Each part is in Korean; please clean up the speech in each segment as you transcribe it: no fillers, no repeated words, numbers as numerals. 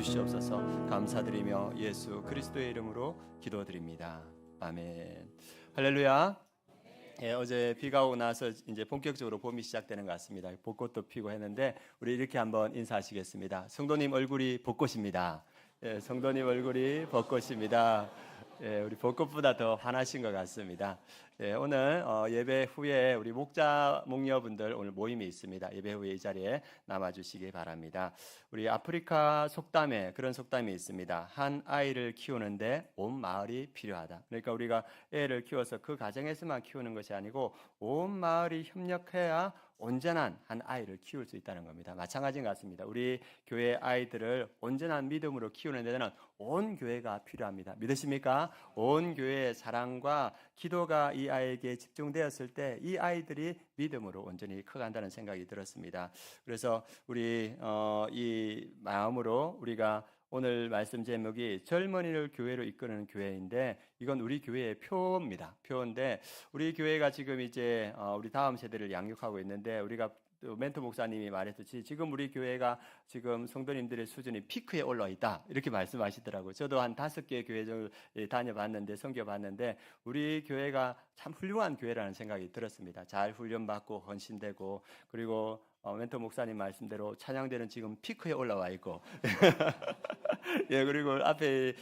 주시옵소서. 감사드리며 예수 그리스도의 이름으로 기도드립니다. 아멘. 할렐루야. 어제 비가 오고 나서 이제 본격적으로 봄이 시작되는 것 같습니다. 벚꽃도 피고 했는데 우리 이렇게 한번 인사하시겠습니다. 성도님 얼굴이 벚꽃입니다. 성도님 얼굴이 벚꽃입니다. 우리 벚꽃보다 더 환하신 것 같습니다. 오늘 예배 후에 우리 목자 목녀분들 오늘 모임이 있습니다. 예배 후에 이 자리에 남아주시기 바랍니다. 우리 아프리카 속담에 그런 속담이 있습니다. 한 아이를 키우는데 온 마을이 필요하다. 그러니까 우리가 애를 키워서 그 가정에서만 키우는 것이 아니고 온 마을이 협력해야 온전한 한 아이를 키울 수 있다는 겁니다. 마찬가지인 것 같습니다. 우리 교회 아이들을 온전한 믿음으로 키우는 데는 온 교회가 필요합니다. 믿으십니까? 온 교회의 사랑과 기도가 이 아이에게 집중되었을 때 이 아이들이 믿음으로 온전히 커간다는 생각이 들었습니다. 그래서 우리 이 마음으로 우리가 오늘 말씀 제목이 젊은이를 교회로 이끄는 교회인데 이건 우리 교회의 표입니다. 표인데 우리 교회가 지금 이제 우리 다음 세대를 양육하고 있는데 우리가 멘토 목사님이 말했듯이 지금 우리 교회가 지금 성도님들의 수준이 피크에 올라 있다 이렇게 말씀하시더라고요. 저도 한 5개 교회를 다녀봤는데 섬겨봤는데 우리 교회가 참 훌륭한 교회라는 생각이 들었습니다. 잘 훈련받고 헌신되고 그리고 멘토 목사님 말씀대로 찬양대는 지금 피크에 올라와 있고 그리고 앞에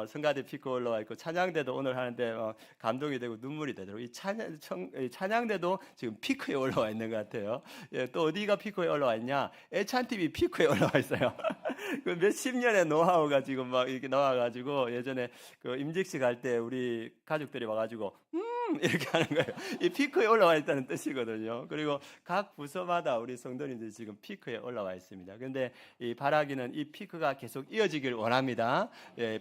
성가대 피크 올라와 있고 찬양대도 오늘 하는데 감동이 되고 눈물이 되도록 이 찬양대도 지금 피크에 올라와 있는 것 같아요. 또 어디가 피크에 올라와 있냐? 애찬TV 피크에 올라와 있어요. 그 몇십 년의 노하우가 지금 막 이렇게 나와가지고 예전에 그 임직식 할 때 우리 가족들이 와가지고 이렇게 하는 거예요. 이 피크에 올라와 있다는 뜻이거든요. 그리고 각 부서마다 우리 성도님들이 지금 피크에 올라와 있습니다. 그런데 이 바라기는 이 피크가 계속 이어지길 원합니다.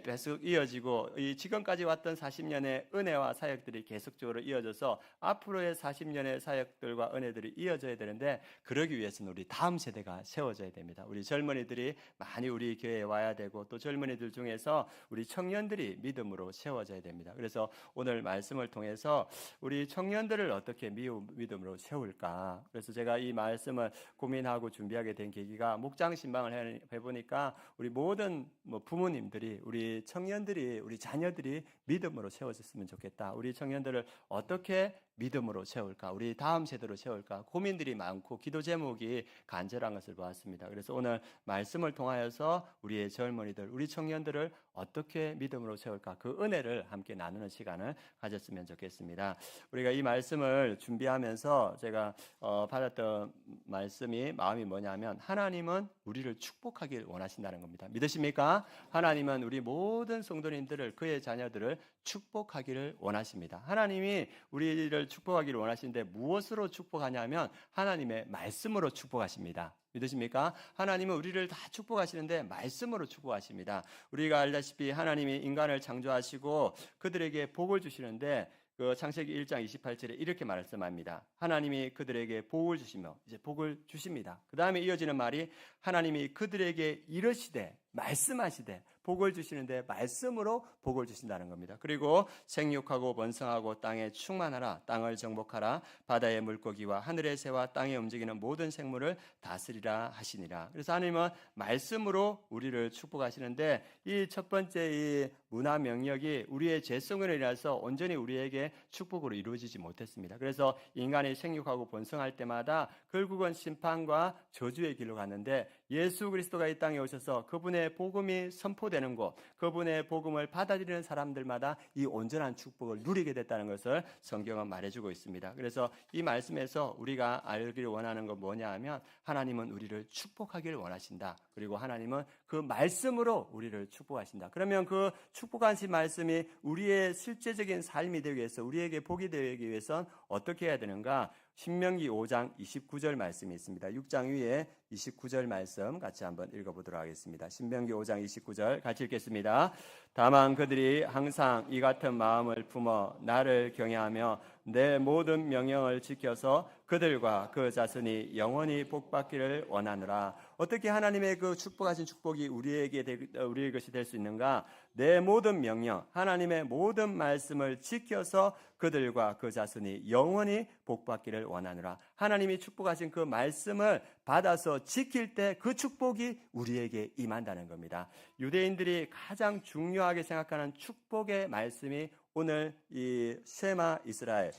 계속 이어지고 이 지금까지 왔던 40년의 은혜와 사역들이 계속적으로 이어져서 앞으로의 40년의 사역들과 은혜들이 이어져야 되는데 그러기 위해서는 우리 다음 세대가 세워져야 됩니다. 우리 젊은이들이 많이 우리 교회에 와야 되고 또 젊은이들 중에서 우리 청년들이 믿음으로 세워져야 됩니다. 그래서 오늘 말씀을 통해서 우리 청년들을 어떻게 믿음으로 세울까? 그래서 제가 이 말씀을 고민하고 준비하게 된 계기가 목장 신방을 해보니까 우리 모든 부모님들이 우리 청년들이 우리 자녀들이 믿음으로 세워졌으면 좋겠다. 우리 청년들을 어떻게 믿음으로 세울까? 우리 다음 세대로 세울까? 고민들이 많고 기도 제목이 간절한 것을 보았습니다. 그래서 오늘 말씀을 통하여서 우리의 젊은이들, 우리 청년들을 어떻게 믿음으로 세울까? 그 은혜를 함께 나누는 시간을 가졌으면 좋겠습니다. 우리가 이 말씀을 준비하면서 제가 받았던 말씀이 마음이 뭐냐면 하나님은 우리를 축복하길 원하신다는 겁니다. 믿으십니까? 하나님은 우리 모든 성도님들을 그의 자녀들을 축복하기를 원하십니다. 하나님이 우리를 축복하기를 원하시는데 무엇으로 축복하냐면 하나님의 말씀으로 축복하십니다. 믿으십니까? 하나님은 우리를 다 축복하시는데 말씀으로 축복하십니다. 우리가 알다시피 하나님이 인간을 창조하시고 그들에게 복을 주시는데 그 창세기 1장 28절에 이렇게 말씀합니다. 하나님이 그들에게 복을 주시며 이제 복을 주십니다. 그 다음에 이어지는 말이 하나님이 그들에게 이르시되 말씀하시되 복을 주시는데 말씀으로 복을 주신다는 겁니다. 그리고 생육하고 번성하고 땅에 충만하라. 땅을 정복하라. 바다의 물고기와 하늘의 새와 땅에 움직이는 모든 생물을 다스리라 하시니라. 그래서 하나님은 말씀으로 우리를 축복하시는데 이 첫 번째 이 문화 명령이 우리의 죄성으로 인해서 온전히 우리에게 축복으로 이루어지지 못했습니다. 그래서 인간이 생육하고 번성할 때마다 결국은 심판과 저주의 길로 갔는데 예수 그리스도가 이 땅에 오셔서 그분의 복음이 선포되는 곳, 그분의 복음을 받아들이는 사람들마다 이 온전한 축복을 누리게 됐다는 것을 성경은 말해주고 있습니다. 그래서 이 말씀에서 우리가 알기를 원하는 건 뭐냐 하면 하나님은 우리를 축복하기를 원하신다. 그리고 하나님은 그 말씀으로 우리를 축복하신다. 그러면 그 축복하신 말씀이 우리의 실제적인 삶이 되기 위해서 우리에게 복이 되기 위해서는 어떻게 해야 되는가? 신명기 5장 29절 말씀이 있습니다. 6장 위에 29절 말씀 같이 한번 읽어보도록 하겠습니다. 신명기 5장 29절 같이 읽겠습니다. 다만 그들이 항상 이 같은 마음을 품어 나를 경외하며 내 모든 명령을 지켜서 그들과 그 자손이 영원히 복받기를 원하노라. 어떻게 하나님의 그 축복하신 축복이 우리의 것이 될 수 있는가? 내 모든 명령, 하나님의 모든 말씀을 지켜서 그들과 그 자손이 영원히 복받기를 원하노라. 하나님이 축복하신 그 말씀을 받아서 지킬 때 그 축복이 우리에게 임한다는 겁니다. 유대인들이 가장 중요하게 생각하는 축복의 말씀이 오늘 이 쉐마 이스라엘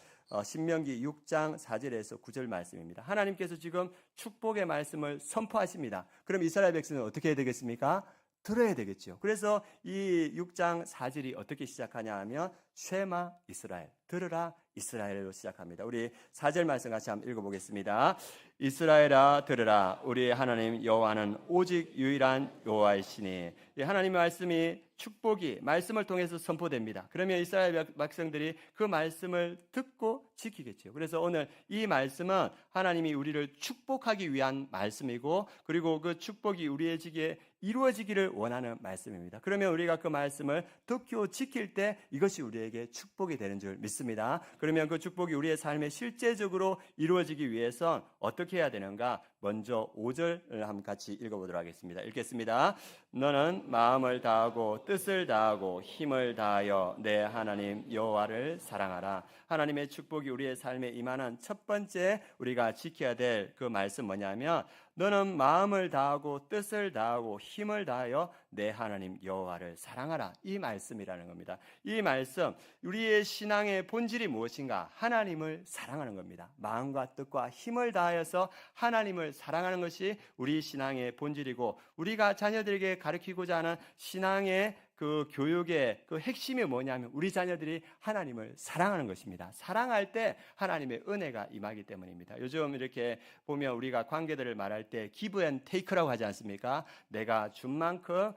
신명기 6장 4절에서 9절 말씀입니다. 하나님께서 지금 축복의 말씀을 선포하십니다. 그럼 이스라엘 백성은 어떻게 해야 되겠습니까? 들어야 되겠죠. 그래서 이 6장 4절이 어떻게 시작하냐 하면 쉐마 이스라엘, 들으라 이스라엘로 시작합니다. 우리 4절 말씀 같이 한번 읽어보겠습니다. 이스라엘아 들으라, 우리 하나님 여호와는 오직 유일한 여호와이시니. 하나님의 말씀이 축복이 말씀을 통해서 선포됩니다. 그러면 이스라엘 백성들이 그 말씀을 듣고 지키겠죠. 그래서 오늘 이 말씀은 하나님이 우리를 축복하기 위한 말씀이고, 그리고 그 축복이 우리에게 이루어지기를 원하는 말씀입니다. 그러면 우리가 그 말씀을 듣고 지킬 때 이것이 우리에게 축복이 되는 줄 믿습니다. 그러면 그 축복이 우리의 삶에 실제적으로 이루어지기 위해선 어떻게 해야 되는가? 먼저 5절을 한번 같이 읽어보도록 하겠습니다. 읽겠습니다. 너는 마음을 다하고 뜻을 다하고 힘을 다하여 내 하나님 여호와를 사랑하라. 하나님의 축복이 우리의 삶에 임하는 첫 번째 우리가 지켜야 될 그 말씀 뭐냐면, 너는 마음을 다하고 뜻을 다하고 힘을 다하여 내 하나님 여호와를 사랑하라. 이 말씀이라는 겁니다. 이 말씀, 우리의 신앙의 본질이 무엇인가? 하나님을 사랑하는 겁니다. 마음과 뜻과 힘을 다하여서 하나님을 사랑하는 것이 우리 신앙의 본질이고, 우리가 자녀들에게 가르치고자 하는 신앙의 그 교육의 그 핵심이 뭐냐면 우리 자녀들이 하나님을 사랑하는 것입니다. 사랑할 때 하나님의 은혜가 임하기 때문입니다. 요즘 이렇게 보면 우리가 관계들을 말할 때 give and take라고 하지 않습니까? 내가 준 만큼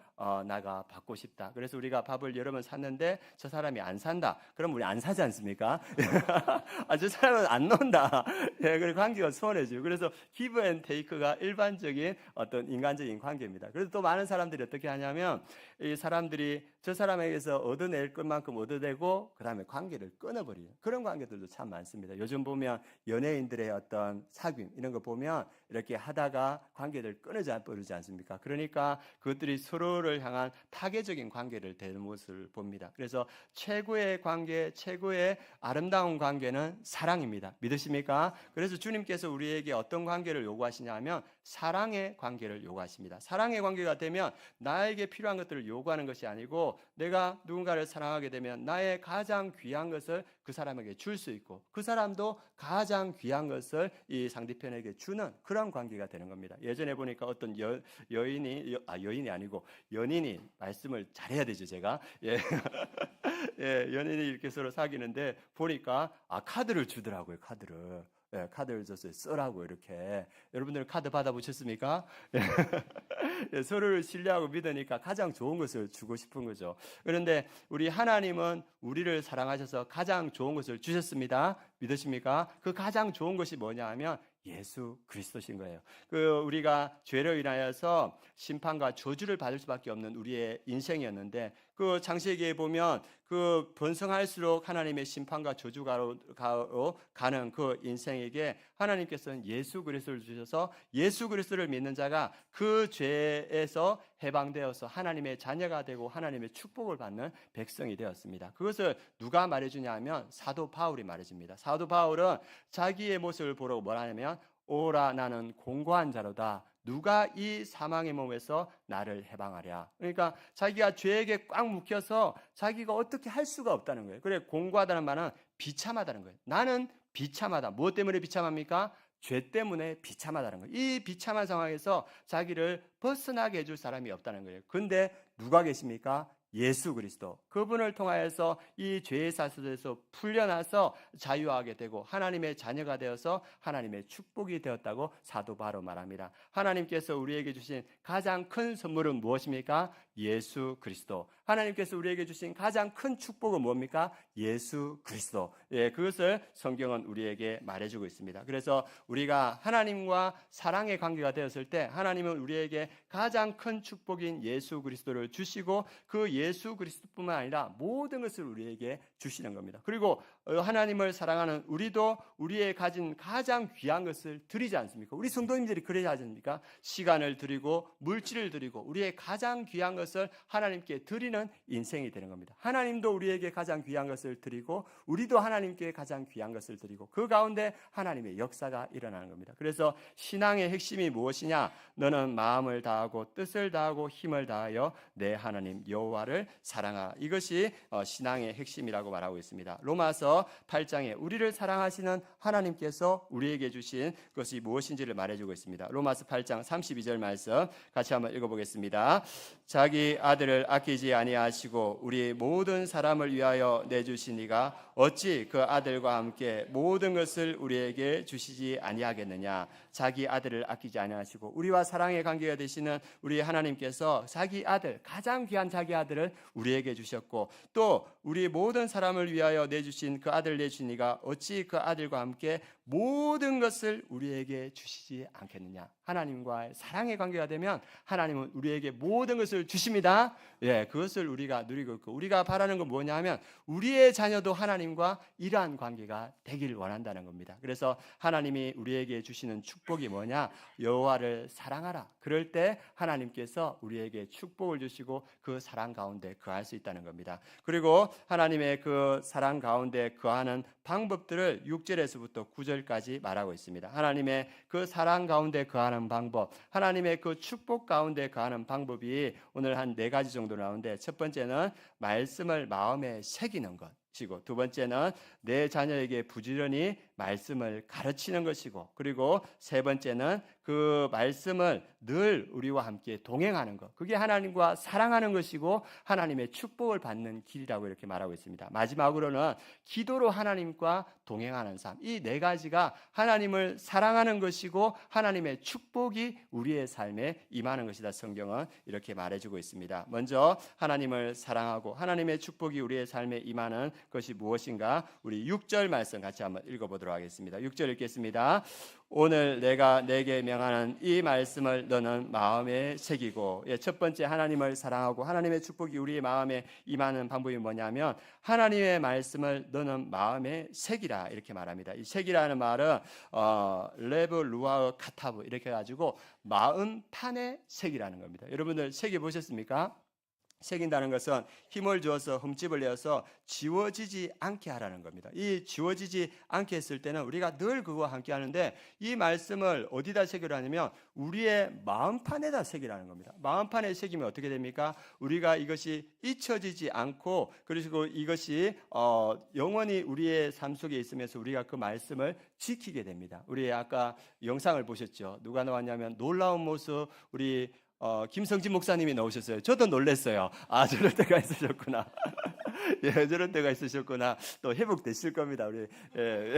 나가 받고 싶다. 그래서 우리가 밥을 여러 번 샀는데 저 사람이 안 산다. 그럼 우리 안 사지 않습니까? 저 사람은 안 논다. 예, 그리고 관계가 소원해지고. 그래서 give and take가 일반적인 어떤 인간적인 관계입니다. 그래서 또 많은 사람들이 어떻게 하냐면 이 사람들이 저 사람에게서 얻어낼 것만큼 얻어내고 그 다음에 관계를 끊어버려요. 그런 관계들도 참 많습니다. 요즘 보면 연예인들의 어떤 사귐 이런 거 보면 이렇게 하다가 관계를 끊어져 버리지 않습니까? 그러니까 그것들이 서로를 향한 파괴적인 관계를 되는 것을 봅니다. 그래서 최고의 관계, 최고의 아름다운 관계는 사랑입니다. 믿으십니까? 그래서 주님께서 우리에게 어떤 관계를 요구하시냐면 사랑의 관계를 요구하십니다. 사랑의 관계가 되면 나에게 필요한 것들을 요구하는 것이 아니고, 내가 누군가를 사랑하게 되면 나의 가장 귀한 것을 그 사람에게 줄 수 있고, 그 사람도 가장 귀한 것을 이 상대편에게 주는 그런 관계가 되는 겁니다. 예전에 보니까 어떤 여인이 아니고 연인이 말씀을 잘해야 되죠, 제가. 예. 예, 연인이 이렇게 서로 사귀는데 보니까 카드를 주더라고요, 카드를. 예, 카드를 줬어요. 쓰라고 이렇게. 여러분들 카드 받아보셨습니까? 예, 서로를 신뢰하고 믿으니까 가장 좋은 것을 주고 싶은 거죠. 그런데 우리 하나님은 우리를 사랑하셔서 가장 좋은 것을 주셨습니다. 믿으십니까? 그 가장 좋은 것이 뭐냐 하면 예수 그리스도신 거예요. 우리가 죄로 인하여서 심판과 저주를 받을 수밖에 없는 우리의 인생이었는데, 그 창세기에 보면 그 번성할수록 하나님의 심판과 저주가로 가는 그 인생에게 하나님께서는 예수 그리스도를 주셔서 예수 그리스도를 믿는 자가 그 죄에서 해방되어서 하나님의 자녀가 되고 하나님의 축복을 받는 백성이 되었습니다. 그것을 누가 말해주냐 하면 사도 바울이 말해줍니다. 사도 바울은 자기의 모습을 보고 뭐라 하냐면, 오라 나는 공고한 자로다. 누가 이 사망의 몸에서 나를 해방하랴. 그러니까 자기가 죄에게 꽉 묶여서 자기가 어떻게 할 수가 없다는 거예요. 그래, 공고하다는 말은 비참하다는 거예요. 나는 비참하다. 무엇 때문에 비참합니까? 죄 때문에 비참하다는 거예요. 이 비참한 상황에서 자기를 벗어나게 해줄 사람이 없다는 거예요. 근데 누가 계십니까? 예수 그리스도. 그분을 통하여서 이 죄의 사슬에서 풀려나서 자유하게 되고 하나님의 자녀가 되어서 하나님의 축복이 되었다고 사도 바로 말합니다. 하나님께서 우리에게 주신 가장 큰 선물은 무엇입니까? 예수 그리스도. 하나님께서 우리에게 주신 가장 큰 축복은 뭡니까? 예수 그리스도. 예, 그것을 성경은 우리에게 말해주고 있습니다. 그래서 우리가 하나님과 사랑의 관계가 되었을 때 하나님은 우리에게 가장 큰 축복인 예수 그리스도를 주시고, 그 예수 그리스도뿐만 아니라 모든 것을 우리에게 주시는 겁니다. 그리고 하나님을 사랑하는 우리도 우리의 가진 가장 귀한 것을 드리지 않습니까? 우리 성도님들이 그래야 하지 않습니까? 시간을 드리고 물질을 드리고 우리의 가장 귀한 것을 하나님께 드리는 드리는 인생이 되는 겁니다. 하나님도 우리에게 가장 귀한 것을 드리고 우리도 하나님께 가장 귀한 것을 드리고 그 가운데 하나님의 역사가 일어나는 겁니다. 그래서 신앙의 핵심이 무엇이냐? 너는 마음을 다하고 뜻을 다하고 힘을 다하여 내 하나님 여호와를 사랑하라. 이것이 신앙의 핵심이라고 말하고 있습니다. 로마서 8장에 우리를 사랑하시는 하나님께서 우리에게 주신 것이 무엇인지를 말해주고 있습니다. 로마서 8장 32절 말씀 같이 한번 읽어보겠습니다. 자기 아들을 아끼지 아니하시고 우리 모든 사람을 위하여 내주시니가 어찌 그 아들과 함께 모든 것을 우리에게 주시지 아니하겠느냐. 자기 아들을 아끼지 아니하시고 우리와 사랑의 관계가 되시는 우리 하나님께서 자기 아들, 가장 귀한 자기 아들을 우리에게 주셨고 또 우리 모든 사람을 위하여 내주신 그 아들을 내주시니가 어찌 그 아들과 함께 모든 것을 우리에게 주시지 않겠느냐. 하나님과의 사랑의 관계가 되면 하나님은 우리에게 모든 것을 주십니다. 예, 그것을 우리가 누리고 있고 우리가 바라는 건 뭐냐 하면 우리의 자녀도 하나님과 이러한 관계가 되길 원한다는 겁니다. 그래서 하나님이 우리에게 주시는 축복이 뭐냐? 여호와를 사랑하라. 그럴 때 하나님께서 우리에게 축복을 주시고 그 사랑 가운데 거할 수 있다는 겁니다. 그리고 하나님의 그 사랑 가운데 거하는 방법들을 6절에서부터 9절까지 말하고 있습니다. 하나님의 그 사랑 가운데 거하는 방법, 하나님의 그 축복 가운데 거하는 방법이 오늘 한 4가지 정도 나오는데 첫 번째는 말씀을 마음에 새기는 것이고 두 번째는 내 자녀에게 부지런히 말씀을 가르치는 것이고 그리고 세 번째는 그 말씀을 늘 우리와 함께 동행하는 것, 그게 하나님과 사랑하는 것이고 하나님의 축복을 받는 길이라고 이렇게 말하고 있습니다. 마지막으로는 기도로 하나님과 동행하는 삶, 이 4가지가 하나님을 사랑하는 것이고 하나님의 축복이 우리의 삶에 임하는 것이다. 성경은 이렇게 말해주고 있습니다. 먼저 하나님을 사랑하고 하나님의 축복이 우리의 삶에 임하는 것이 무엇인가? 우리 6절 말씀 같이 한번 읽어보도록 하겠습니다. 6절 읽겠습니다. 오늘 내가 내게 명하는 이 말씀을 너는 마음에 새기고, 첫 번째 하나님을 사랑하고 하나님의 축복이 우리의 마음에 임하는 방법이 뭐냐면 하나님의 말씀을 너는 마음에 새기라 이렇게 말합니다. 이 새기라는 말은 레브 루아흐 카타브 이렇게 해가지고 마음판에 새기라는 겁니다. 여러분들 새겨 보셨습니까? 새긴다는 것은 힘을 주어서 흠집을 내어서 지워지지 않게 하라는 겁니다. 이 지워지지 않게 했을 때는 우리가 늘 그거와 함께 하는데 이 말씀을 어디다 새기라냐면 우리의 마음판에다 새기라는 겁니다. 마음판에 새기면 어떻게 됩니까? 우리가 이것이 잊혀지지 않고 그리고 이것이 영원히 우리의 삶 속에 있으면서 우리가 그 말씀을 지키게 됩니다. 우리 아까 영상을 보셨죠? 누가 나왔냐면 놀라운 모습 우리 김성진 목사님이 나오셨어요. 저도 놀랐어요. 아, 저럴 때가 있으셨구나. 예, 저런 때가 있으셨구나. 또 회복되실 겁니다. 우리 예,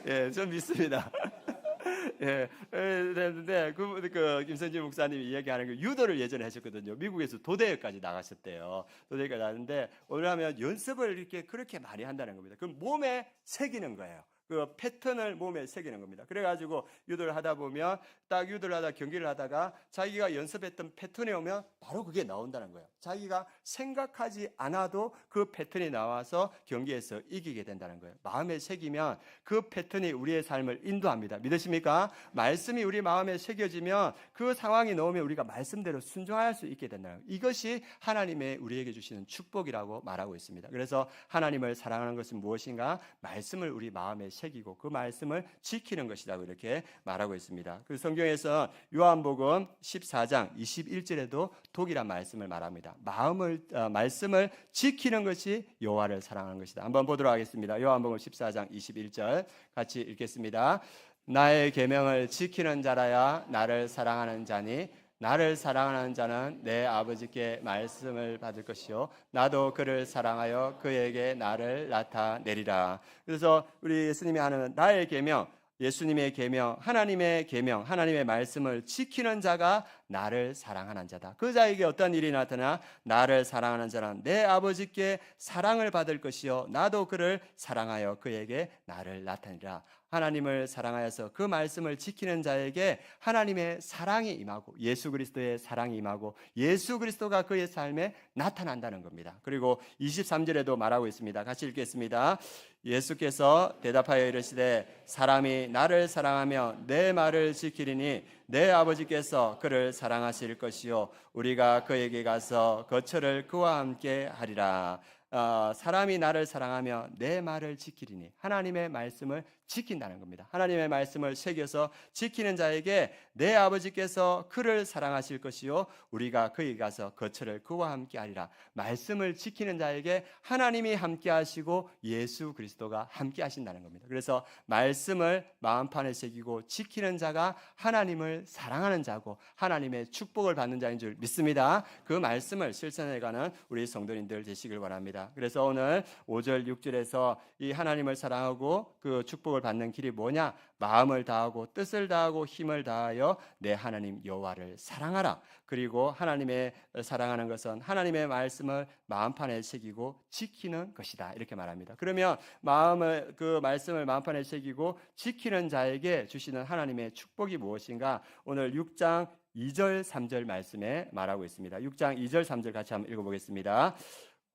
예, 전 믿습니다. 예, 그런데 그 김성진 목사님이 이야기하는 게 유도를 예전에 하셨거든요. 미국에서 도대회까지 나가셨대요. 도대회까지 나갔는데 오늘 하면 연습을 이렇게 그렇게 많이 한다는 겁니다. 그럼 몸에 새기는 거예요. 그 패턴을 몸에 새기는 겁니다. 그래가지고 유도를 하다 보면 딱 유도를 하다 경기를 하다가 자기가 연습했던 패턴이 오면 바로 그게 나온다는 거예요. 자기가 생각하지 않아도 그 패턴이 나와서 경기에서 이기게 된다는 거예요. 마음에 새기면 그 패턴이 우리의 삶을 인도합니다. 믿으십니까? 말씀이 우리 마음에 새겨지면 그 상황이 나오면 우리가 말씀대로 순종할 수 있게 된다는 거예요. 이것이 하나님의 우리에게 주시는 축복이라고 말하고 있습니다. 그래서 하나님을 사랑하는 것은 무엇인가? 말씀을 우리 마음에 새기고 그 말씀을 지키는 것이라고 이렇게 말하고 있습니다. 그 성경에서 요한복음 14장 21절에도 독이란 말씀을 말합니다. 말씀을 지키는 것이 여호와를 사랑하는 것이다. 한번 보도록 하겠습니다. 요한복음 14장 21절 같이 읽겠습니다. 나의 계명을 지키는 자라야 나를 사랑하는 자니 나를 사랑하는 자는 내 아버지께 말씀을 받을 것이요 나도 그를 사랑하여 그에게 나를 나타내리라. 그래서 우리 예수님이 하는 나의 계명, 예수님의 계명, 하나님의 말씀을 지키는 자가 나를 사랑하는 자다. 그 자에게 어떤 일이 나타나? 나를 사랑하는 자는 내 아버지께 사랑을 받을 것이요 나도 그를 사랑하여 그에게 나를 나타내리라. 하나님을 사랑하여서 그 말씀을 지키는 자에게 하나님의 사랑이 임하고 예수 그리스도의 사랑이 임하고 예수 그리스도가 그의 삶에 나타난다는 겁니다. 그리고 23절에도 말하고 있습니다. 같이 읽겠습니다. 예수께서 대답하여 이르시되 사람이 나를 사랑하며 내 말을 지키리니 내 아버지께서 그를 사랑하실 것이요 우리가 그에게 가서 거처를 그와 함께 하리라. 사람이 나를 사랑하며 내 말을 지키리니 하나님의 말씀을 지킨다는 겁니다. 하나님의 말씀을 새겨서 지키는 자에게 내 아버지께서 그를 사랑하실 것이요 우리가 그에게 가서 거처를 그와 함께 하리라. 말씀을 지키는 자에게 하나님이 함께 하시고 예수 그리스도가 함께 하신다는 겁니다. 그래서 말씀을 마음판에 새기고 지키는 자가 하나님을 사랑하는 자고 하나님의 축복을 받는 자인 줄 믿습니다. 그 말씀을 실천해가는 우리 성도님들 되시길 바랍니다. 그래서 오늘 5절 6절에서 이 하나님을 사랑하고 그 축복을 받는 길이 뭐냐? 마음을 다하고 뜻을 다하고 힘을 다하여 내 하나님 여호와를 사랑하라. 그리고 하나님의 사랑하는 것은 하나님의 말씀을 마음판에 새기고 지키는 것이다. 이렇게 말합니다. 그러면 그 말씀을 마음판에 새기고 지키는 자에게 주시는 하나님의 축복이 무엇인가? 오늘 6장 2절 3절 말씀에 말하고 있습니다. 6장 2절 3절 같이 한번 읽어보겠습니다.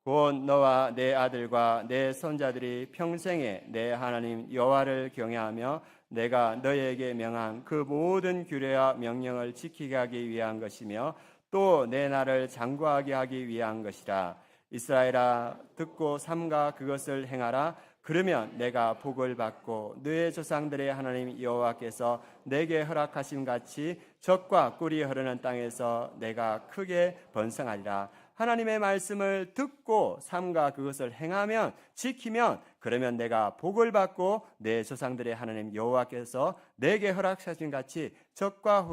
곧 너와 내 아들과 내 손자들이 평생에 내 하나님 여호와를 경외하며 내가 너희에게 명한 그 모든 규례와 명령을 지키게 하기 위한 것이며 또 내 나를 장구하게 하기 위한 것이라. 이스라엘아 듣고 삼가 그것을 행하라. 그러면 내가 복을 받고 너의 조상들의 하나님 여호와께서 내게 허락하신 같이 젖과 꿀이 흐르는 땅에서 내가 크게 번성하리라. 하나님의 말씀을 듣고 삼가 그것을 행하면 지키면 그러면 내가 복을 받고 내 조상들의 하나님 여호와께서 내게 허락하신 같이 젖과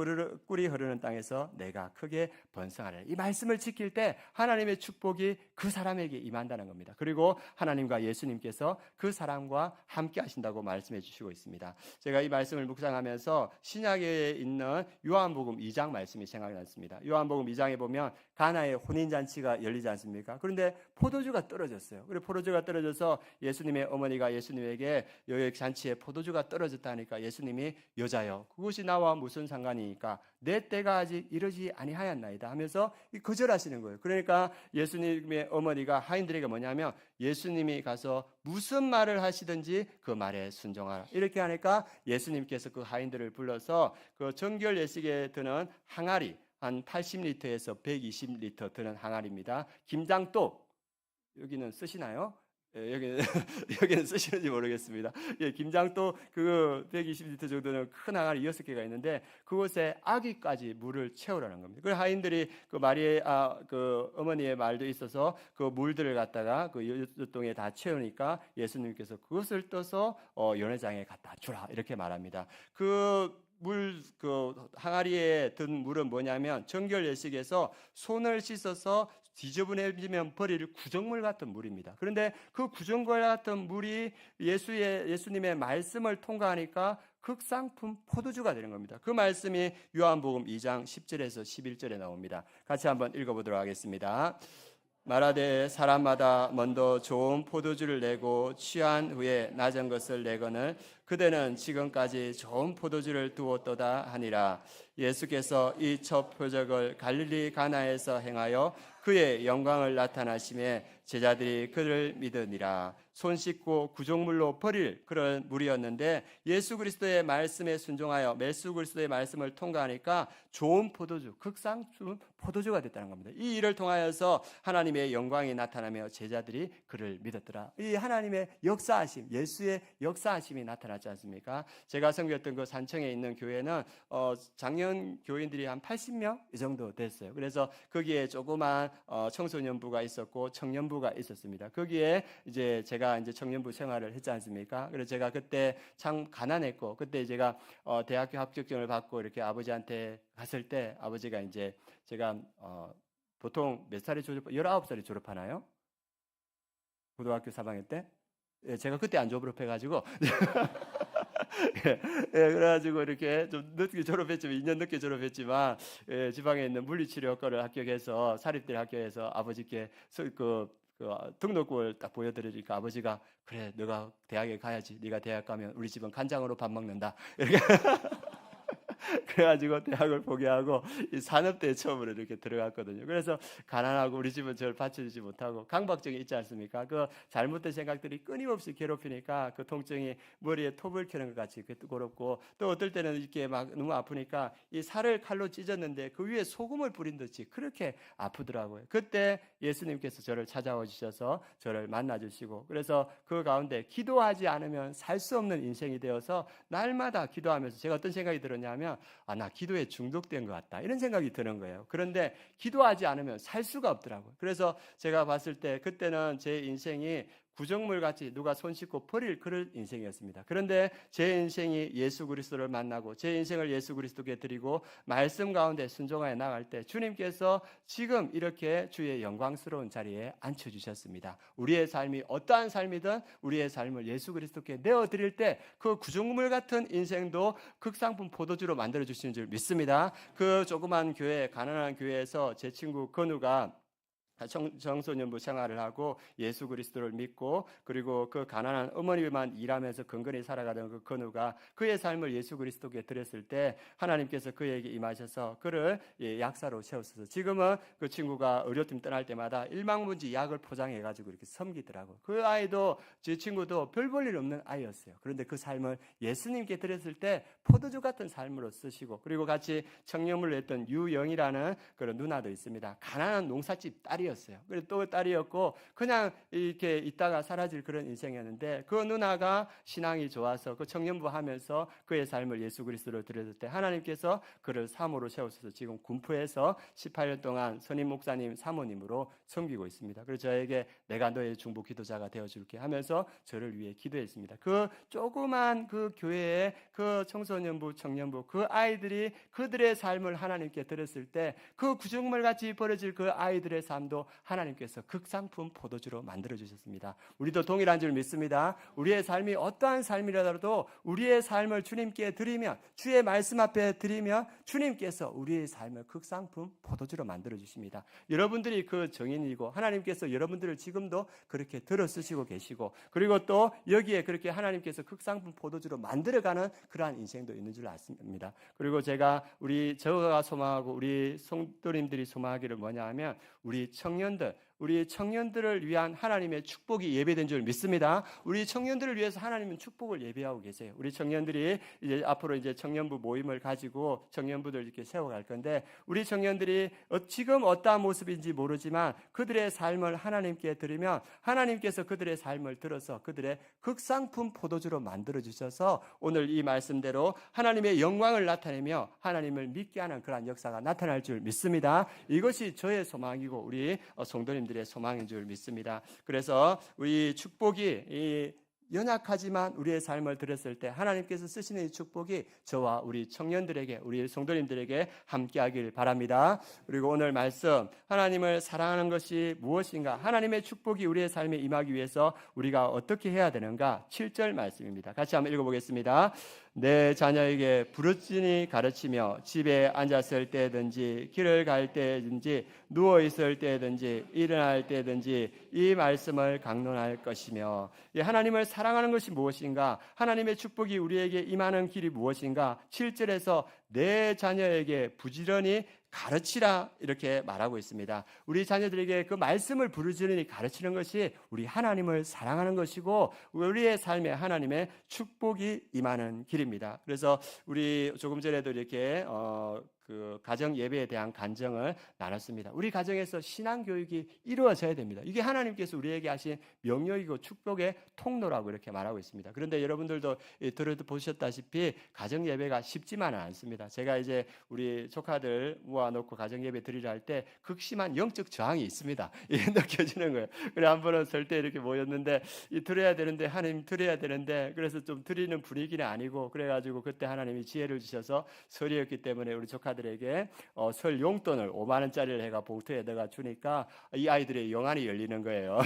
꿀이 흐르는 땅에서 내가 크게 번성하리라. 이 말씀을 지킬 때 하나님의 축복이 그 사람에게 임한다는 겁니다. 그리고 하나님과 예수님께서 그 사람과 함께 하신다고 말씀해 주시고 있습니다. 제가 이 말씀을 묵상하면서 신약에 있는 요한복음 2장 말씀이 생각이 났습니다. 요한복음 2장에 보면 가나의 혼인잔치가 열리지 않습니까? 그런데 포도주가 떨어졌어요. 그리고 포도주가 떨어져서 예수님의 어머니가 예수님에게 여기 잔치에 포도주가 떨어졌다니까 예수님이 여자여 그것이 나와 무슨 상관이니까 내 때가 아직 이르지 아니하였나이다 하면서 거절하시는 거예요. 그러니까 예수님의 어머니가 하인들에게 뭐냐면 예수님이 가서 무슨 말을 하시든지 그 말에 순종하라. 이렇게 하니까 예수님께서 그 하인들을 불러서 그 정결 예식에 드는 항아리 한 80리터에서 120리터 드는 항아리입니다. 김장독 여기는 쓰시나요? 여기는 쓰시는지 모르겠습니다. 예, 김장도 그 120리터 정도는 큰 항아리 6개가 있는데 그곳에 아기까지 물을 채우라는 겁니다. 그 하인들이 그 그 어머니의 말도 있어서 그 물들을 갖다가 그 유통에 다 채우니까 예수님께서 그것을 떠서 연회장에 갖다 주라 이렇게 말합니다. 그 항아리에 든 물은 뭐냐면 정결 예식에서 손을 씻어서 지저분해지면 버릴 구정물 같은 물입니다. 그런데 그 구정물 같은 물이 예수님의 말씀을 통과하니까 극상품 포도주가 되는 겁니다. 그 말씀이 요한복음 2장 10절에서 11절에 나옵니다. 같이 한번 읽어보도록 하겠습니다. 말하되 사람마다 먼저 좋은 포도주를 내고 취한 후에 낮은 것을 내거늘 그대는 지금까지 좋은 포도주를 두었도다 하니라. 예수께서 이 첫 표적을 갈릴리 가나에서 행하여 그의 영광을 나타나심에 제자들이 그를 믿으니라. 손 씻고 구정물로 버릴 그런 물이었는데 예수 그리스도의 말씀에 순종하여 예수 그리스도의 말씀을 통과하니까 좋은 포도주, 극상품 포도주가 됐다는 겁니다. 이 일을 통하여서 하나님의 영광이 나타나며 제자들이 그를 믿었더라. 이 하나님의 역사하심, 예수의 역사하심이 나타났지 않습니까? 제가 섬겼던 그 산청에 있는 교회는 작년 교인들이 한 80명 이 정도 됐어요. 그래서 거기에 조그만 청소년부가 있었고 청년부가 있었습니다. 거기에 이제 제가 이제 청년부 생활을 했지 않습니까? 그래서 제가 그때 참 가난했고 그때 제가 대학교 합격증을 받고 이렇게 아버지한테 갔을 때 아버지가 이제 제가 보통 몇 살에 19살에 졸업하나요? 고등학교 3학년 때? 예, 제가 그때 안 졸업해가지고 예, 그래가지고 이렇게 좀 늦게 졸업했지만 2년 늦게 졸업했지만 지방에 있는 물리치료과를 합격해서 사립대 학교에서 아버지께 등록금을 딱 보여드리니까 아버지가 그래 너가 대학에 가야지. 네가 대학 가면 우리 집은 간장으로 밥 먹는다. 이렇게 그래가지고 대학을 포기하고 이 산업대에 처음으로 이렇게 들어갔거든요. 그래서 가난하고 우리 집은 저를 받쳐주지 못하고 강박증이 있지 않습니까? 그 잘못된 생각들이 끊임없이 괴롭히니까 그 통증이 머리에 톱을 켜는 것 같이 괴롭고 또 어떨 때는 이렇게 막 너무 아프니까 이 살을 칼로 찢었는데 그 위에 소금을 뿌린 듯이 그렇게 아프더라고요. 그때 예수님께서 저를 찾아와 주셔서 저를 만나 주시고 그래서 그 가운데 기도하지 않으면 살 수 없는 인생이 되어서 날마다 기도하면서 제가 어떤 생각이 들었냐면 나 기도에 중독된 것 같다 이런 생각이 드는 거예요. 그런데 기도하지 않으면 살 수가 없더라고요. 그래서 제가 봤을 때 그때는 제 인생이 구정물 같이 누가 손 씻고 버릴 그런 인생이었습니다. 그런데 제 인생이 예수 그리스도를 만나고 제 인생을 예수 그리스도께 드리고 말씀 가운데 순종하여 나갈 때 주님께서 지금 이렇게 주의 영광스러운 자리에 앉혀주셨습니다. 우리의 삶이 어떠한 삶이든 우리의 삶을 예수 그리스도께 내어드릴 때 그 구정물 같은 인생도 극상품 포도주로 만들어주시는 줄 믿습니다. 그 조그만 교회, 가난한 교회에서 제 친구 건우가 청소년부 생활을 하고 예수 그리스도를 믿고 그리고 그 가난한 어머니만 일하면서 근근히 살아가던 그 건우가 그의 삶을 예수 그리스도께 드렸을 때 하나님께서 그에게 임하셔서 그를 약사로 세웠어요. 지금은 그 친구가 의료팀 떠날 때마다 일망문지 약을 포장해가지고 이렇게 섬기더라고요. 그 아이도 제 친구도 별 볼 일 없는 아이였어요. 그런데 그 삶을 예수님께 드렸을 때 포도주 같은 삶으로 쓰시고 그리고 같이 청년을 했던 유영이라는 그런 누나도 있습니다. 가난한 농사집 딸이었어요. 그리고 또 딸이었고 그냥 이렇게 있다가 사라질 그런 인생이었는데 그 누나가 신앙이 좋아서 그 청년부 하면서 그의 삶을 예수 그리스도로 드렸을 때 하나님께서 그를 사모로 세우셔서 지금 군포에서 18년 동안 선임 목사님 사모님으로 섬기고 있습니다. 그래서 저에게 내가 너의 중보 기도자가 되어줄게 하면서 저를 위해 기도했습니다. 그 조그만 그 교회의 그 청소년부 청년부 그 아이들이 그들의 삶을 하나님께 드렸을 때 그 구정물같이 벌어질 그 아이들의 삶도 하나님께서 극상품 포도주로 만들어주셨습니다. 우리도 동일한 줄 믿습니다. 우리의 삶이 어떠한 삶이라도 우리의 삶을 주님께 드리면 주의 말씀 앞에 드리면 주님께서 우리의 삶을 극상품 포도주로 만들어주십니다. 여러분들이 그 정인이고 하나님께서 여러분들을 지금도 그렇게 들어 쓰시고 계시고 그리고 또 여기에 그렇게 하나님께서 극상품 포도주로 만들어가는 그러한 인생도 있는 줄 아십니다. 그리고 제가 저가 소망하고 우리 성도님들이 소망하기를 뭐냐 하면 우리 청년들을 위한 하나님의 축복이 예배된 줄 믿습니다. 우리 청년들을 위해서 하나님은 축복을 예배하고 계세요. 우리 청년들이 이제 앞으로 이제 청년부 모임을 가지고 청년부들 이렇게 세워갈 건데 우리 청년들이 지금 어떠한 모습인지 모르지만 그들의 삶을 하나님께 드리면 하나님께서 그들의 삶을 들어서 그들의 극상품 포도주로 만들어 주셔서 오늘 이 말씀대로 하나님의 영광을 나타내며 하나님을 믿게 하는 그러한 역사가 나타날 줄 믿습니다. 이것이 저의 소망이고 우리 성도님들의 소망인 줄 믿습니다. 그래서 우리 축복이 연약하지만 우리의 삶을 들었을 때 하나님께서 쓰시는 이 축복이 저와 우리 청년들에게 우리 성도님들에게 함께하길 바랍니다. 그리고 오늘 말씀 하나님을 사랑하는 것이 무엇인가 하나님의 축복이 우리의 삶에 임하기 위해서 우리가 어떻게 해야 되는가 7절 말씀입니다. 같이 한번 읽어보겠습니다. 내 자녀에게 부르짖니 가르치며 집에 앉았을 때든지 길을 갈 때든지 누워있을 때든지 일어날 때든지 이 말씀을 강론할 것이며 하나님을 사랑하는 것이 무엇인가 하나님의 축복이 우리에게 임하는 길이 무엇인가 7절에서 내 자녀에게 부지런히 가르치라 이렇게 말하고 있습니다. 우리 자녀들에게 그 말씀을 부르짖으니 가르치는 것이 우리 하나님을 사랑하는 것이고 우리의 삶에 하나님의 축복이 임하는 길입니다. 그래서 우리 조금 전에도 이렇게 그 가정 예배에 대한 간증을 나눴습니다. 우리 가정에서 신앙 교육이 이루어져야 됩니다. 이게 하나님께서 우리에게 하신 명령이고 축복의 통로라고 이렇게 말하고 있습니다. 그런데 여러분들도 보셨다시피 가정 예배가 쉽지만은 않습니다. 제가 이제 우리 조카들 모아놓고 가정 예배 드리려 할 때 극심한 영적 저항이 있습니다. 느껴지는 거예요. 그래 한 번은 설 때 이렇게 모였는데 드려야 되는데 하나님 드려야 되는데 그래서 좀 드리는 분위기는 아니고 그래가지고 그때 하나님이 지혜를 주셔서 설이었기 때문에 우리 조카들에게 설 용돈을 5만 원짜리를 해가 봉투에 넣어 주니까 이 아이들의 영안이 열리는 거예요.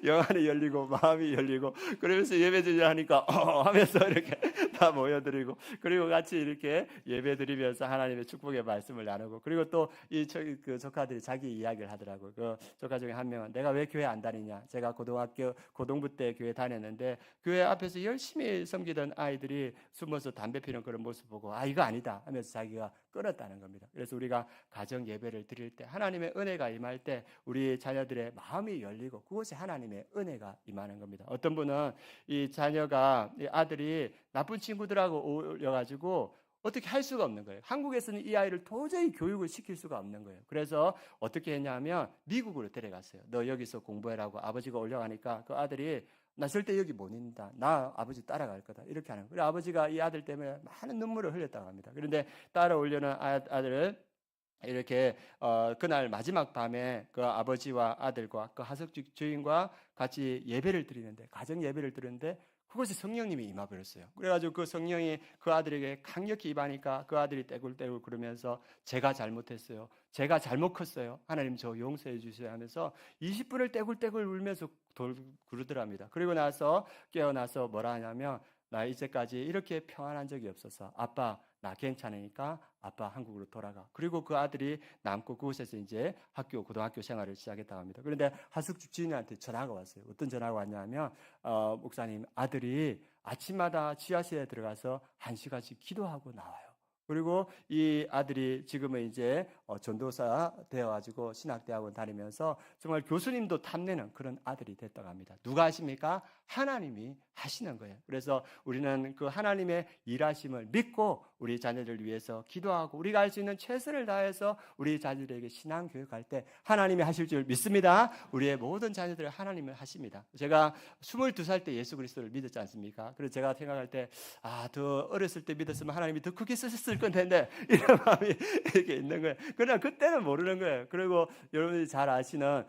영안이 열리고 마음이 열리고 그러면서 예배 드리려 하니까 하면서 이렇게 다 모여드리고 그리고 같이 이렇게 예배드리면서 하나님의 축복의 말씀을 나누고 그리고 또 이 그 조카들이 자기 이야기를 하더라고요. 그 조카 중에 한 명은 내가 왜 교회 안 다니냐? 제가 고등부 때 교회 다녔는데 교회 앞에서 열심히 섬기던 아이들이 숨어서 담배 피는 그런 모습 보고 이거 아니다 하면서 자기가 끊었다는 겁니다. 그래서 우리가 가정 예배를 드릴 때 하나님의 은혜가 임할 때 우리 자녀들의 마음이 열리고 그곳에 하나님의 은혜가 임하는 겁니다. 어떤 분은 이 자녀가 이 아들이 나쁜 친구들하고 어울려가지고 어떻게 할 수가 없는 거예요. 한국에서는 이 아이를 도저히 교육을 시킬 수가 없는 거예요. 그래서 어떻게 했냐면 미국으로 데려갔어요. 너 여기서 공부해라고 아버지가 올려가니까 그 아들이 나 절대 여기 못 있는다. 나 아버지 따라갈 거다. 이렇게 하는 거예요. 그래서 아버지가 이 아들 때문에 많은 눈물을 흘렸다고 합니다. 그런데 따라오려는 아들을 이렇게 그날 마지막 밤에 그 아버지와 아들과 그 하숙집 주인과 같이 예배를 드리는데 가정 예배를 드리는데 그곳에 성령님이 임해버렸어요. 그래가지고 그 성령이 그 아들에게 강력히 임하니까 그 아들이 떼굴떼굴 그러면서 제가 잘못했어요. 제가 잘못 컸어요. 하나님 저 용서해 주세요 하면서 20분을 떼굴떼굴 울면서 그러더랍니다. 그리고 나서 깨어나서 뭐라 하냐면 나 이제까지 이렇게 평안한 적이 없어서 아빠 나 괜찮으니까 아빠 한국으로 돌아가. 그리고 그 아들이 남고 그곳에서 이제 고등학교 생활을 시작했다고 합니다. 그런데 하숙집 주인한테 전화가 왔어요. 어떤 전화가 왔냐면 목사님 아들이 아침마다 지하실에 들어가서 1시간씩 기도하고 나와요. 그리고 이 아들이 지금은 이제 전도사 되어가지고 신학대학원 다니면서 정말 교수님도 탐내는 그런 아들이 됐다고 합니다. 누가 하십니까? 하나님이 하시는 거예요. 그래서 우리는 그 하나님의 일하심을 믿고 우리 자녀들 위해서 기도하고 우리가 할 수 있는 최선을 다해서 우리 자녀들에게 신앙 교육할 때 하나님이 하실 줄 믿습니다. 우리의 모든 자녀들을 하나님을 하십니다. 제가 22살 때 예수 그리스도를 믿었지 않습니까? 그래서 제가 생각할 때 더 어렸을 때 믿었으면 하나님이 더 크게 쓰셨을 건데 이런 마음이 이렇게 있는 거예요. 그러나 그때는 모르는 거예요. 그리고 여러분들이 잘 아시는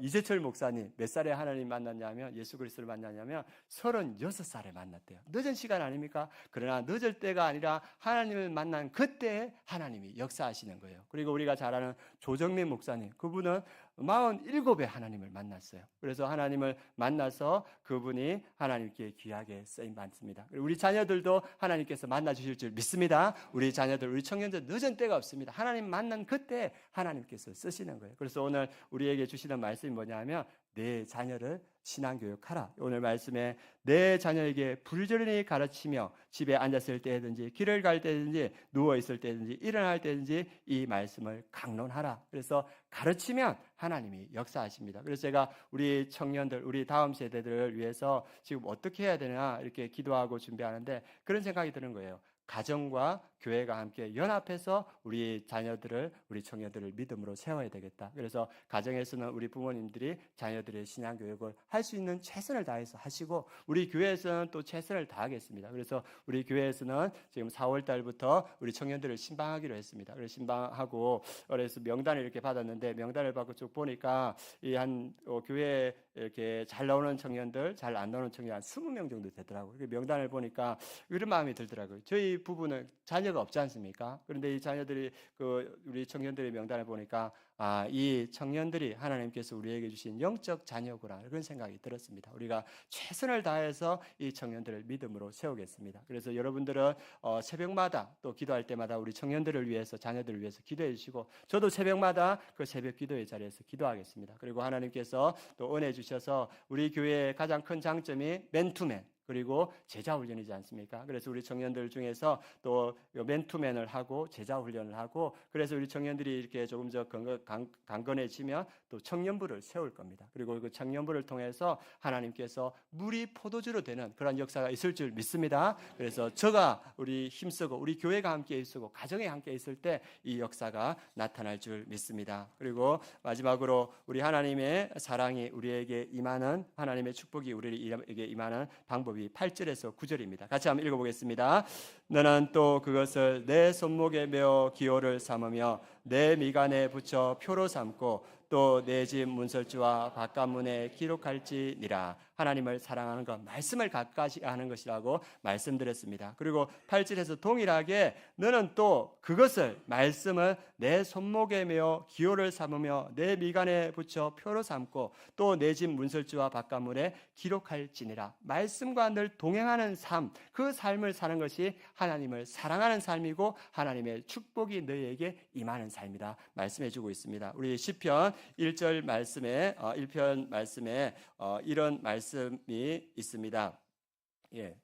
이재철 목사님 몇 살에 하나님 만났냐면 예수 그리스도를 만났냐면 36살에 만났대요. 늦은 시간 아닙니까? 그러나 늦을 때가 아니라 하나님을 만난 그때 하나님이 역사하시는 거예요. 그리고 우리가 잘 아는 조정민 목사님 그분은 47에 하나님을 만났어요. 그래서 하나님을 만나서 그분이 하나님께 귀하게 쓰임 받습니다. 우리 자녀들도 하나님께서 만나 주실 줄 믿습니다. 우리 자녀들, 우리 청년들 늦은 때가 없습니다. 하나님 만난 그때 하나님께서 쓰시는 거예요. 그래서 오늘 우리에게 주시는 말씀이 뭐냐면 내 자녀를 신앙교육하라. 오늘 말씀에 내 자녀에게 부지런히 가르치며 집에 앉았을 때든지 길을 갈 때든지 누워있을 때든지 일어날 때든지 이 말씀을 강론하라. 그래서 가르치면 하나님이 역사하십니다. 그래서 제가 우리 청년들, 우리 다음 세대들을 위해서 지금 어떻게 해야 되나 이렇게 기도하고 준비하는데 그런 생각이 드는 거예요. 가정과 교회가 함께 연합해서 우리 자녀들을, 우리 청년들을 믿음으로 세워야 되겠다. 그래서 가정에서는 우리 부모님들이 자녀들의 신앙교육을 할 수 있는 최선을 다해서 하시고 우리 교회에서는 또 최선을 다하겠습니다. 그래서 우리 교회에서는 지금 4월 달부터 우리 청년들을 신방하기로 했습니다. 그래서 신방하고 그래서 명단을 이렇게 받았는데 명단을 받고 쭉 보니까 이 교회에 이렇게 잘 나오는 청년들, 잘 안 나오는 청년 한 20명 정도 되더라고요. 명단을 보니까 이런 마음이 들더라고요. 저희 부부는 자녀가 없지 않습니까? 그런데 이 자녀들이 우리 청년들의 명단을 보니까 이 청년들이 하나님께서 우리에게 주신 영적 자녀구나 그런 생각이 들었습니다. 우리가 최선을 다해서 이 청년들을 믿음으로 세우겠습니다. 그래서 여러분들은 새벽마다 또 기도할 때마다 우리 청년들을 위해서 자녀들을 위해서 기도해 주시고 저도 새벽마다 그 새벽 기도의 자리에서 기도하겠습니다. 그리고 하나님께서 또 은혜 주셔서 우리 교회의 가장 큰 장점이 맨투맨 그리고 제자 훈련이지 않습니까? 그래서 우리 청년들 중에서 또 맨투맨을 하고 제자 훈련을 하고 그래서 우리 청년들이 이렇게 조금 더 강건해지면 또 청년부를 세울 겁니다. 그리고 그 청년부를 통해서 하나님께서 물이 포도주로 되는 그런 역사가 있을 줄 믿습니다. 그래서 저가 우리 힘쓰고 우리 교회가 함께 있고 가정에 함께 있을 때 이 역사가 나타날 줄 믿습니다. 그리고 마지막으로 우리 하나님의 사랑이 우리에게 임하는 하나님의 축복이 우리에게 임하는 방법이 8절에서 9절입니다. 같이 한번 읽어보겠습니다. 너는 또 그것을 내 손목에 메어 기호를 삼으며 내 미간에 붙여 표로 삼고 또 내 집 문설주와 바깥문에 기록할지니라. 하나님을 사랑하는 것, 말씀을 가까이 하는 것이라고 말씀드렸습니다. 그리고 8절에서 동일하게 너는 또 그것을, 말씀을 내 손목에 메어 기호를 삼으며 내 미간에 붙여 표로 삼고 또 내 집 문설주와 바깥문에 기록할지니라. 말씀과 늘 동행하는 삶, 그 삶을 사는 것이 하나님을 사랑하는 삶이고 하나님의 축복이 너희에게 임하는 삶이다 말씀해 주고 있습니다. 우리 시편 1절 말씀에 1편 말씀에 이런 말씀이 있습니다. 예,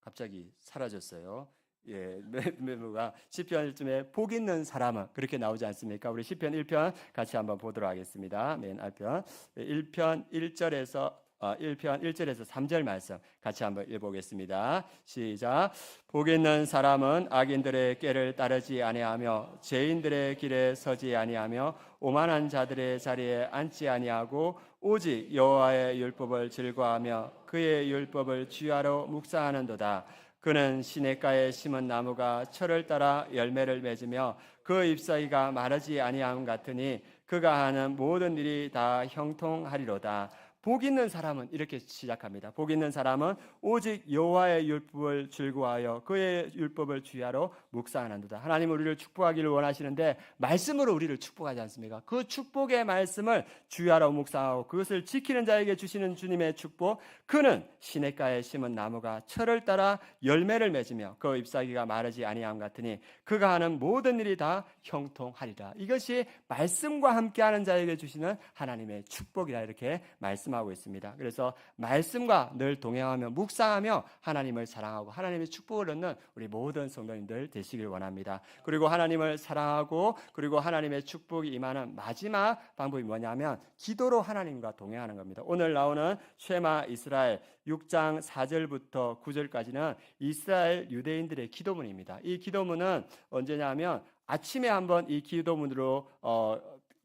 갑자기 사라졌어요. 예, 메모가 시편 1점에 복 있는 사람은 그렇게 나오지 않습니까? 우리 시편 1편 같이 한번 보도록 하겠습니다. 맨 앞편 1편 1절에서 1편 1절에서 3절 말씀 같이 한번 읽어보겠습니다. 시작. 복 있는 사람은 악인들의 꾀를 따르지 아니하며 죄인들의 길에 서지 아니하며 오만한 자들의 자리에 앉지 아니하고 오직 여호와의 율법을 즐거워하며 그의 율법을 주야로 묵상하는도다. 그는 시냇가에 심은 나무가 철을 따라 열매를 맺으며 그 잎사귀가 마르지 아니함 같으니 그가 하는 모든 일이 다 형통하리로다. 복 있는 사람은 이렇게 시작합니다. 복 있는 사람은 오직 여호와의 율법을 즐거워하여 그의 율법을 주야로 묵상하는도다. 하나님은 우리를 축복하기를 원하시는데 말씀으로 우리를 축복하지 않습니까? 그 축복의 말씀을 주야로 묵상하고 그것을 지키는 자에게 주시는 주님의 축복. 그는 시냇가에 심은 나무가 철을 따라 열매를 맺으며 그 잎사귀가 마르지 아니함 같으니 그가 하는 모든 일이 다 형통하리라. 이것이 말씀과 함께하는 자에게 주시는 하나님의 축복이라 이렇게 말씀하고 있습니다. 그래서 말씀과 늘 동행하며 묵상하며 하나님을 사랑하고 하나님의 축복을 얻는 우리 모든 성도님들 되시길 원합니다. 그리고 하나님을 사랑하고 그리고 하나님의 축복이 임하는 마지막 방법이 뭐냐면 기도로 하나님과 동행하는 겁니다. 오늘 나오는 쉐마 이스라엘 6장 4절부터 9절까지는 이스라엘 유대인들의 기도문입니다. 이 기도문은 언제냐면 아침에 한번 이 기도문으로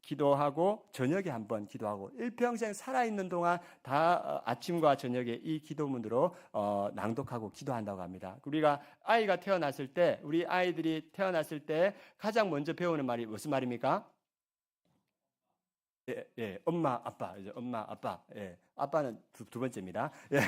기도하고 저녁에 한번 기도하고 일평생 살아있는 동안 다 아침과 저녁에 이 기도문으로 낭독하고 기도한다고 합니다. 우리가 아이가 태어났을 때 우리 아이들이 태어났을 때 가장 먼저 배우는 말이 무슨 말입니까? 예, 엄마, 아빠, 이제 엄마, 아빠. 예, 아빠는 두 번째입니다. 예.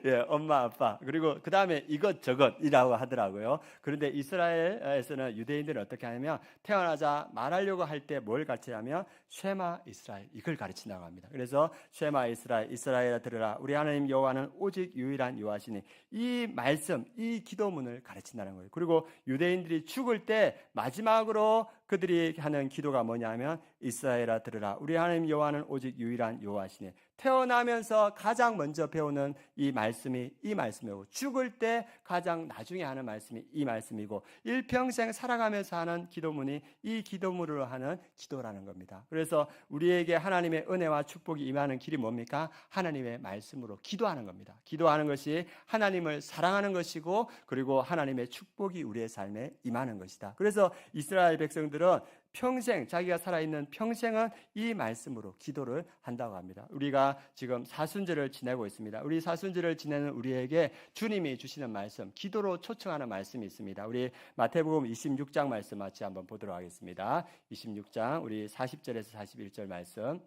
예, 엄마, 아빠. 그리고 그 다음에 이것저것이라고 하더라고요. 그런데 이스라엘에서는 유대인들은 어떻게 하냐면 태어나자 말하려고 할 때 뭘 가르치냐면 쉐마 이스라엘 이걸 가르친다고 합니다. 그래서 쉐마 이스라엘, 이스라엘아 들으라. 우리 하나님 여호와는 오직 유일한 여호와시니 이 말씀, 이 기도문을 가르친다는 거예요. 그리고 유대인들이 죽을 때 마지막으로 그들이 하는 기도가 뭐냐면 이스라엘아 들으라. 우리 하나님 여호와는 오직 유일한 여호와시니 태어나면서 가장 먼저 배우는 이 말씀이 이 말씀이고 죽을 때 가장 나중에 하는 말씀이 이 말씀이고 일평생 살아가면서 하는 기도문이 이 기도문으로 하는 기도라는 겁니다. 그래서 우리에게 하나님의 은혜와 축복이 임하는 길이 뭡니까? 하나님의 말씀으로 기도하는 겁니다. 기도하는 것이 하나님을 사랑하는 것이고 그리고 하나님의 축복이 우리의 삶에 임하는 것이다. 그래서 이스라엘 백성들은 평생 자기가 살아있는 평생은 이 말씀으로 기도를 한다고 합니다. 우리가 지금 사순절을 지내고 있습니다. 우리 사순절을 지내는 우리에게 주님이 주시는 말씀, 기도로 초청하는 말씀이 있습니다. 우리 마태복음 26장 말씀 같이 한번 보도록 하겠습니다. 26장 우리 40절에서 41절 말씀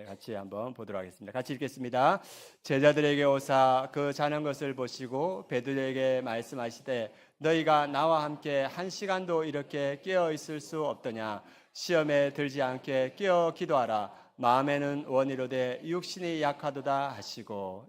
같이 한번 보도록 하겠습니다. 같이 읽겠습니다. 제자들에게 오사 그 자는 것을 보시고 베드로에게 말씀하시되 너희가 나와 함께 한 시간도 이렇게 깨어 있을 수 없더냐. 시험에 들지 않게 깨어 기도하라. 마음에는 원이로되 육신이 약하도다 하시고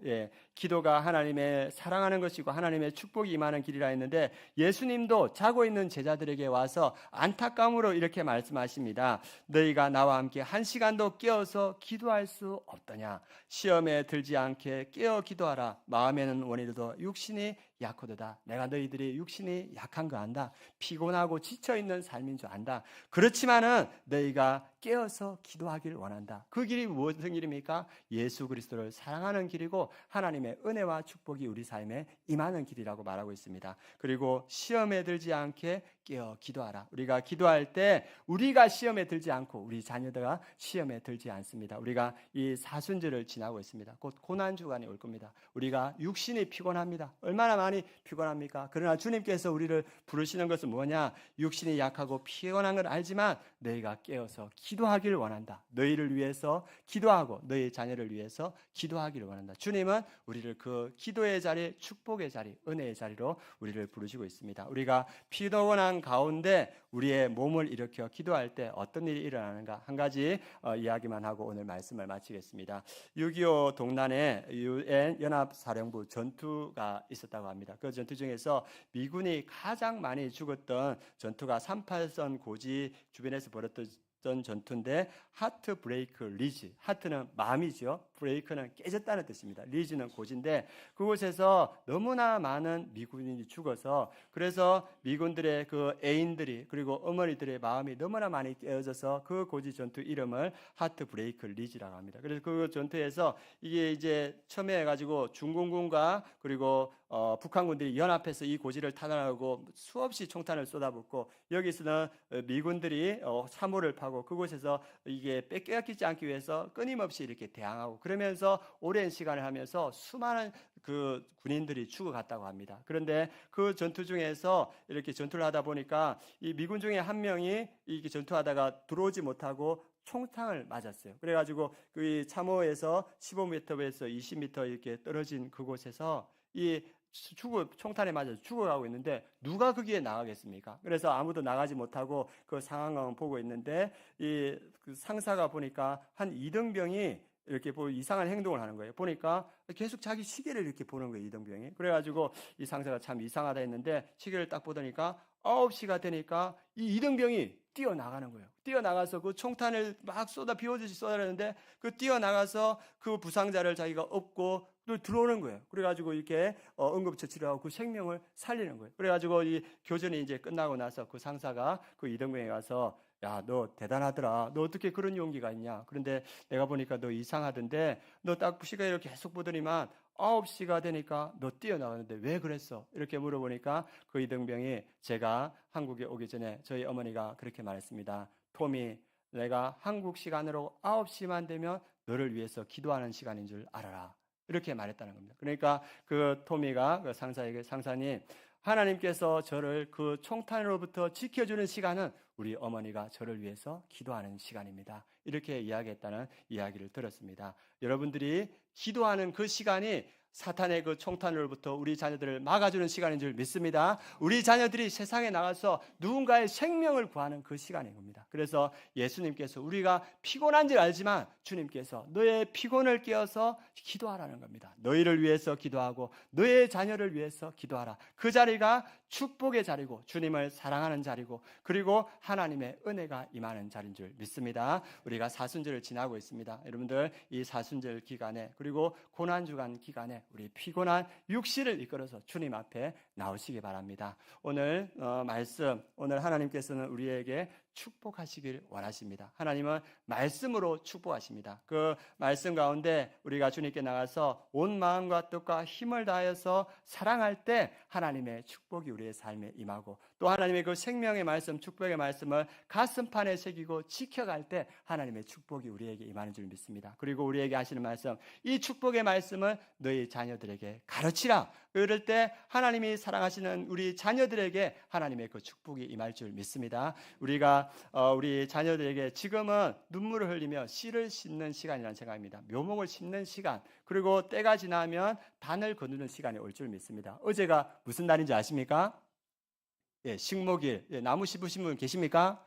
기도가 하나님의 사랑하는 것이고 하나님의 축복이 임하는 길이라 했는데 예수님도 자고 있는 제자들에게 와서 안타까움으로 이렇게 말씀하십니다. 너희가 나와 함께 한 시간도 깨어서 기도할 수 없더냐. 시험에 들지 않게 깨어 기도하라. 마음에는 원이로도 육신이 약하도다. 내가 너희들이 육신이 약한 거 안다. 피곤하고 지쳐있는 삶인 줄 안다. 그렇지만은 너희가 깨어서 기도하기를 원한다. 그 길이 무슨 길입니까? 예수 그리스도를 사랑하는 길이고 하나님의 은혜와 축복이 우리 삶에 임하는 길이라고 말하고 있습니다. 그리고 시험에 들지 않게 깨어 기도하라. 우리가 기도할 때 우리가 시험에 들지 않고 우리 자녀들과 시험에 들지 않습니다. 우리가 이 사순절을 지나고 있습니다. 곧 고난 주간이 올 겁니다. 우리가 육신이 피곤합니다. 얼마나 많이 피곤합니까? 그러나 주님께서 우리를 부르시는 것은 뭐냐? 육신이 약하고 피곤한 걸 알지만 너희가 깨어서 기도하기를 원한다. 너희를 위해서 기도하고 너희 자녀를 위해서 기도하기를 원한다. 주님은 우리를 그 기도의 자리, 축복의 자리, 은혜의 자리로 우리를 부르시고 있습니다. 우리가 피곤한 가운데 우리의 몸을 일으켜 기도할 때 어떤 일이 일어나는가 한 가지 이야기만 하고 오늘 말씀을 마치겠습니다. 6.25 동란에 UN 연합사령부 전투가 있었다고 합니다. 그 전투 중에서 미군이 가장 많이 죽었던 전투가 38선 고지 주변에서 벌였던 전투인데 하트 브레이크 리지, 하트는 마음이죠. 브레이크는 깨졌다는 뜻입니다. 리지는 고지인데 그곳에서 너무나 많은 미군인이 죽어서 그래서 미군들의 그 애인들이 그리고 어머니들의 마음이 너무나 많이 깨어져서 그 고지 전투 이름을 하트 브레이크 리지라고 합니다. 그래서 그 전투에서 이게 이제 처음에 해가지고 중공군과 그리고 북한군들이 연합해서 이 고지를 탄환하고 수없이 총탄을 쏟아붓고 여기서는 미군들이 사모를 파고 그곳에서 이게 뺏기지 않기 위해서 끊임없이 이렇게 대항하고 그러면서 오랜 시간을 하면서 수많은 그 군인들이 죽어갔다고 합니다. 그런데 그 전투 중에서 이렇게 전투를 하다 보니까 이 미군 중에 한 명이 이렇게 전투하다가 들어오지 못하고 총탕을 맞았어요. 그래가지고 그 참호에서 15m에서 20m 이렇게 떨어진 그곳에서 이 총탄에 맞아서 죽어가고 있는데 누가 거기에 나가겠습니까? 그래서 아무도 나가지 못하고 그 상황을 보고 있는데 그 상사가 보니까 한 이등병이 이렇게 이상한 행동을 하는 거예요. 보니까 계속 자기 시계를 이렇게 보는 거예요, 이등병이. 그래가지고 이 상사가 참 이상하다 했는데 시계를 딱 보더니까 9시가 되니까 이 이등병이 뛰어나가는 거예요. 뛰어나가서 그 총탄을 막 비오듯이 쏟아내는데 그 뛰어나가서 그 부상자를 자기가 업고 또 들어오는 거예요. 그래가지고 이렇게 응급처치를 하고 그 생명을 살리는 거예요. 그래가지고 이 교전이 이제 끝나고 나서 그 상사가 그 이등병에 가서 야, 너 대단하더라. 너 어떻게 그런 용기가 있냐? 그런데 내가 보니까 너 이상하던데 너 딱 시간을 계속 보더니만 9시가 되니까 너 뛰어나가는데 왜 그랬어? 이렇게 물어보니까 그 이등병이 제가 한국에 오기 전에 저희 어머니가 그렇게 말했습니다. 톰이 내가 한국 시간으로 9시만 되면 너를 위해서 기도하는 시간인 줄 알아라. 이렇게 말했다는 겁니다. 그러니까 그 토미가 그 상사에게 상사님 하나님께서 저를 그 총탄으로부터 지켜주는 시간은 우리 어머니가 저를 위해서 기도하는 시간입니다. 이렇게 이야기했다는 이야기를 들었습니다. 여러분들이 기도하는 그 시간이 사탄의 그 총탄으로부터 우리 자녀들을 막아주는 시간인 줄 믿습니다. 우리 자녀들이 세상에 나가서 누군가의 생명을 구하는 그 시간인 겁니다. 그래서 예수님께서 우리가 피곤한 줄 알지만 주님께서 너의 피곤을 깨어서 기도하라는 겁니다. 너희를 위해서 기도하고 너의 자녀를 위해서 기도하라. 그 자리가 축복의 자리고 주님을 사랑하는 자리고 그리고 하나님의 은혜가 임하는 자리인 줄 믿습니다. 우리가 사순절을 지나고 있습니다. 여러분들 이 사순절 기간에 그리고 고난주간 기간에 우리 피곤한 육신을 이끌어서 주님 앞에 나오시기 바랍니다. 오늘 말씀, 오늘 하나님께서는 우리에게 축복하시길 원하십니다. 하나님은 말씀으로 축복하십니다. 그 말씀 가운데 우리가 주님께 나가서 온 마음과 뜻과 힘을 다해서 사랑할 때 하나님의 축복이 우리의 삶에 임하고 또 하나님의 그 생명의 말씀, 축복의 말씀을 가슴판에 새기고 지켜갈 때 하나님의 축복이 우리에게 임하는 줄 믿습니다. 그리고 우리에게 하시는 말씀, 이 축복의 말씀을 너희 자녀들에게 가르치라. 그럴 때 하나님이 사랑하시는 우리 자녀들에게 하나님의 그 축복이 임할 줄 믿습니다. 우리가 우리 자녀들에게 지금은 눈물을 흘리며 씨를 씻는 시간이라는 생각입니다. 묘목을 심는 시간, 그리고 때가 지나면 단을 거두는 시간이 올 줄 믿습니다. 어제가 무슨 날인지 아십니까? 예, 식목일. 예, 나무 씹으신 분 계십니까?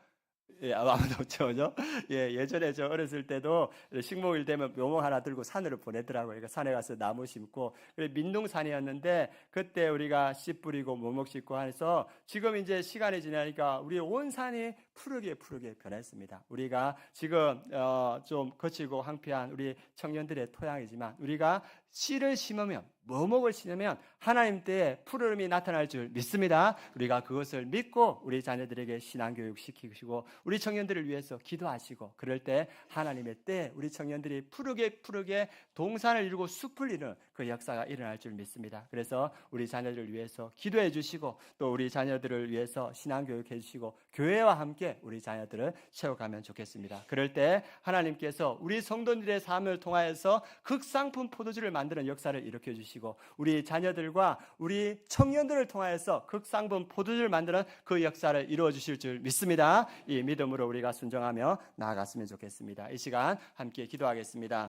예, 아무도 없죠, 그죠? 예, 예전에 저 어렸을 때도 식목일 되면 묘목 하나 들고 산으로 보내더라고요. 그러니까 산에 가서 나무 심고, 민둥산이었는데, 그때 우리가 씨 뿌리고 묘목 심고 해서 지금 이제 시간이 지나니까 우리 온 산이 푸르게 변했습니다. 우리가 지금 좀 거칠고 황폐한 우리 청년들의 토양이지만 우리가 씨를 심으면 묘목을 심으면 하나님 때에 푸르름이 나타날 줄 믿습니다. 우리가 그것을 믿고 우리 자녀들에게 신앙교육 시키시고 우리 청년들을 위해서 기도하시고 그럴 때 하나님의 때에 우리 청년들이 푸르게 동산을 이루고 숲을 이루는 그 역사가 일어날 줄 믿습니다. 그래서 우리 자녀들을 위해서 기도해 주시고 또 우리 자녀들을 위해서 신앙교육해 주시고 교회와 함께 우리 자녀들을 채워가면 좋겠습니다. 그럴 때 하나님께서 우리 성도들의 삶을 통하여서 극상품 포도주를 만드는 역사를 일으켜 주시고 우리 자녀들과 우리 청년들을 통하여서 극상품 포도주를 만드는 그 역사를 이루어 주실 줄 믿습니다. 이 믿음으로 우리가 순종하며 나아갔으면 좋겠습니다. 이 시간 함께 기도하겠습니다.